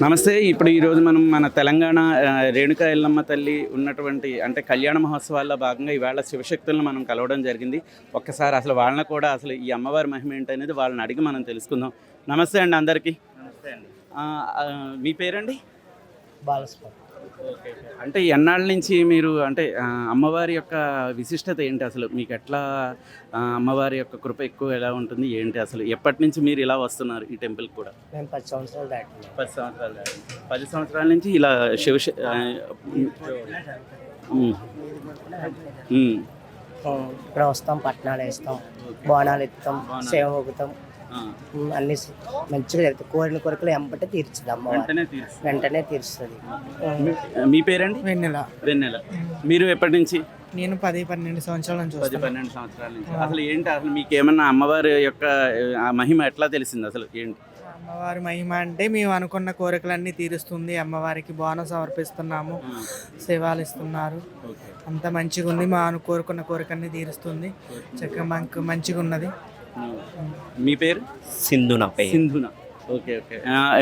నమస్తే. ఇప్పుడు ఈరోజు మనం మన తెలంగాణ రేణుకా ఎల్లమ్మ తల్లి ఉన్నటువంటి అంటే కళ్యాణ మహోత్సవాల్లో భాగంగా ఈవేళ శివశక్తులను మనం కలవడం జరిగింది. ఒక్కసారి అసలు వాళ్ళని కూడా అసలు ఈ అమ్మవారి మహిమ ఏంటనేది వాళ్ళని అడిగి మనం తెలుసుకుందాం. నమస్తే అండి అందరికీ. నమస్తే అండి. మీ పేరండి? బాలస్వామి. ఓకే. అంటే ఎన్నాళ్ళ నుంచి మీరు అంటే అమ్మవారి యొక్క విశిష్టత ఏంటి అసలు? మీకు ఎట్లా అమ్మవారి యొక్క కృప ఎక్కువ ఎలా ఉంటుంది ఏంటి అసలు? ఎప్పటి నుంచి మీరు ఇలా వస్తున్నారు ఈ టెంపుల్కి కూడా? మేము 10 సంవత్సరాలు దాటినాం. 10 సంవత్సరాలు దాటింది. 10 సంవత్సరాల నుంచి ఇలా ఇక్కడ వస్తాం, పట్టణాలు వేస్తాం, బోనాలు ఎత్తాం, సేవ ఊగుతాం, అన్ని మంచిగా జరుగుతాయి. కోరిన కోరికలు ఎంబటే తీర్చుది అమ్మవారు, వెంటనే తీరుస్తుంది. మీ పేరండి? వెన్నెల. వెన్నెల. మీరు ఎప్పటి నుంచి? నేను 10-12 సంవత్సరాల నుంచి 10-12 సంవత్సరాల నుంచి. అసలు ఏంటి అసలు మీకు ఏమన్నా అమ్మవారి యొక్క ఆ మహిమ ఎట్లా తెలిసింది అసలు ఏంటి? అమ్మవారి మహిమ అంటే మేము అనుకున్న కోరికలన్నీ తీరుస్తుంది. అమ్మవారికి బోనం సమర్పిస్తున్నాము, సేవలు ఇస్తున్నారు. అంత మంచిగా ఉంది. మా కోరుకున్న కోరికన్ని తీరుస్తుంది. చక్కగా మాకు మంచిగా ఉన్నది. మీ పేరు? సింధు. నా పేరు సింధున. Okay okay.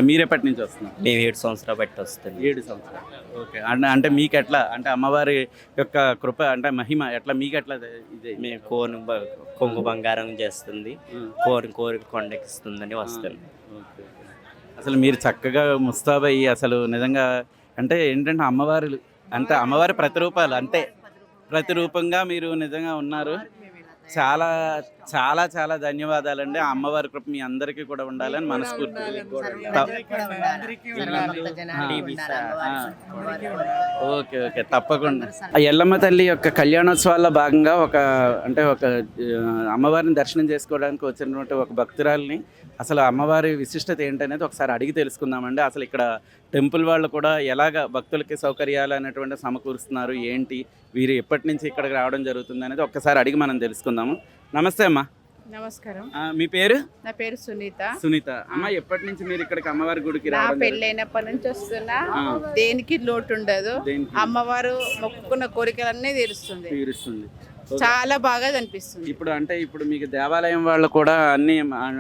మీరు ఎప్పటి నుంచి వస్తున్నారు? మేము 7 సంవత్సరాలు బట్టి వస్తుంది. 7 సంవత్సరాలు. ఓకే. అంటే మీకు ఎట్లా అంటే అమ్మవారి యొక్క కృప అంటే మహిమ ఎట్లా మీకు ఎట్లా ఇది? మేము కొంగు బంగారం చేస్తుంది, కోరిక కొండెక్కిస్తుందని వస్తుంది. ఓకే. అసలు మీరు చక్కగా ముస్తాబయ్యి అసలు నిజంగా అంటే ఏంటంటే అమ్మవారు అంటే అమ్మవారి ప్రతిరూపాలు అంతే ప్రతిరూపంగా మీరు నిజంగా ఉన్నారు. చాలా చాలా చాలా ధన్యవాదాలండి. ఆ అమ్మవారి కృప మీ అందరికీ కూడా ఉండాలని మనస్ఫూర్తిగా. ఓకే ఓకే తప్పకుండా. ఆ ఎల్లమ్మ తల్లి యొక్క కళ్యాణోత్సవాల్లో భాగంగా ఒక అమ్మవారిని దర్శనం చేసుకోవడానికి వచ్చినటువంటి ఒక భక్తురాలని అసలు అమ్మవారి విశిష్టత ఏంటనేది ఒకసారి అడిగి తెలుసుకుందామండి. అసలు ఇక్కడ టెంపుల్ వాళ్ళు కూడా ఎలాగ భక్తులకి సౌకర్యాలు అనేటువంటి సమకూరుస్తున్నారు ఏంటి, వీరు ఎప్పటి నుంచి ఇక్కడికి రావడం జరుగుతుంది అనేది ఒక్కసారి అడిగి మనం తెలుసుకుందాము. నమస్తే అమ్మా. నమస్కారం. మీ పేరు? నా పేరు సునీత. సునీత. అమ్మ ఎప్పటి నుంచి మీరు ఇక్కడికి అమ్మవారి గుడికి నా రావడం? పెళ్ళైనప్పటి నుంచి వస్తున్నా. దేనికి లోటు ఉండదు. అమ్మవారు మొక్కుకున్న కోరికలన్నీ తీరుస్తుంది. చాలా బాగా అనిపిస్తుంది. ఇప్పుడు మీకు దేవాలయం వాళ్ళు కూడా అన్ని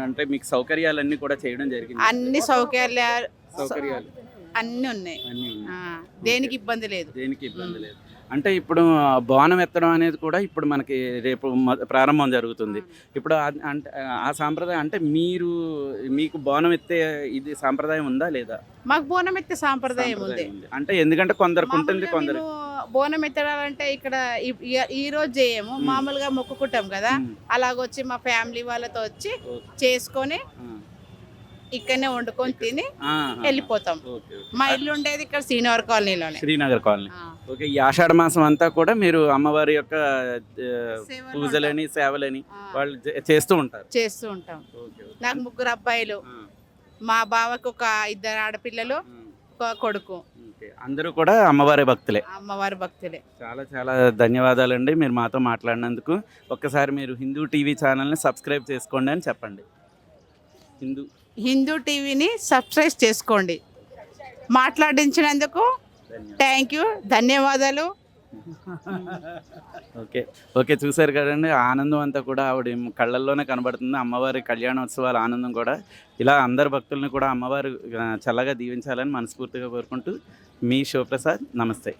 అంటే మీకు సౌకర్యాలన్నీ కూడా చేయడం జరిగింది. అన్ని సౌకర్యాలు అన్ని ఉన్నాయి. దేనికి ఇబ్బంది లేదు. అంటే ఇప్పుడు బోనం ఎత్తడం అనేది కూడా ఇప్పుడు మనకి రేపు ప్రారంభం జరుగుతుంది. ఇప్పుడు అంటే ఆ సాంప్రదాయం అంటే మీకు బోనం ఎత్తే ఇది సాంప్రదాయం ఉందా లేదా? మాకు బోనం ఎత్తే సాంప్రదాయం ఉంది. అంటే ఎందుకంటే కొందరికి ఉంటుంది, కొందరు బోనం ఎత్తడాలంటే ఇక్కడ ఈ రోజు చేయము, మామూలుగా మొక్కుకుంటాం కదా, అలాగొచ్చి మా ఫ్యామిలీ వాళ్ళతో వచ్చి చేసుకొని ఇక్కడనే వండుకొని తిని వెళ్ళిపోతాం. మా ఇల్లు ఉండేది ఇక్కడ శ్రీనగర్ కాలనీ. ఓకే. ఈ ఆషాఢ మాసం అంతా కూడా మీరు అమ్మవారి యొక్క పూజలని సేవలని వాళ్ళు చేస్తూ ఉంటాం. నాకు 3 అబ్బాయిలు, మా బావకు ఒక 2 ఆడపిల్లలు, ఒక కొడుకు. అందరూ కూడా అమ్మవారి భక్తులే. చాలా చాలా ధన్యవాదాలండి మీరు మాతో మాట్లాడినందుకు. ఒక్కసారి మీరు హిందూ టీవీ ఛానల్ని సబ్స్క్రైబ్ చేసుకోండి అని చెప్పండి. హిందూ టీవీని సబ్స్క్రైబ్ చేసుకోండి. మాట్లాడించినందుకు థ్యాంక్ యూ, ధన్యవాదాలు. Okay okay. చూశారు కదండి, ఆనందం అంతా కూడా ఆవిడ కళ్ళల్లోనే కనబడుతుంది. అమ్మవారి కళ్యాణోత్సవాల ఆనందం కూడా ఇలా అందరు భక్తులను కూడా అమ్మవారు చల్లగా దీవించాలని మనస్ఫూర్తిగా కోరుకుంటూ మీ శివప్రసాద్. నమస్తే.